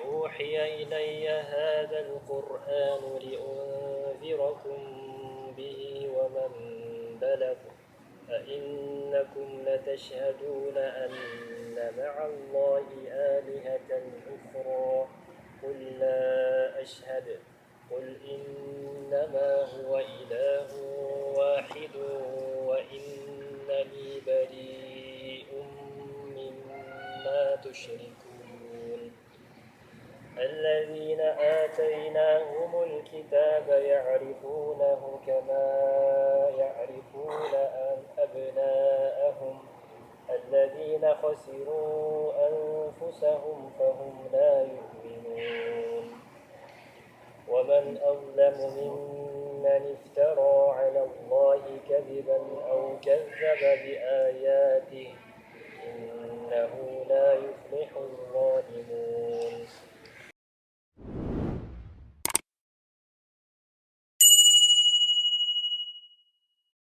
أوحي إلي هذا القرآن لأنذركم به ومن بلغ أئنكم لتشهدون أن مع الله آلهة أخرى قل لا أشهد قل إنما هو إله واحد وإنني بريء مما تشركون الذين آتيناهم الكتاب يعرفونه كما يعرفون أبناءهم الذين خسروا أنفسهم فهم لا يؤمنون ومن أظلم ممن افترى على الله كذبا أو كذب بآياته إنه لا يفلح الظالمون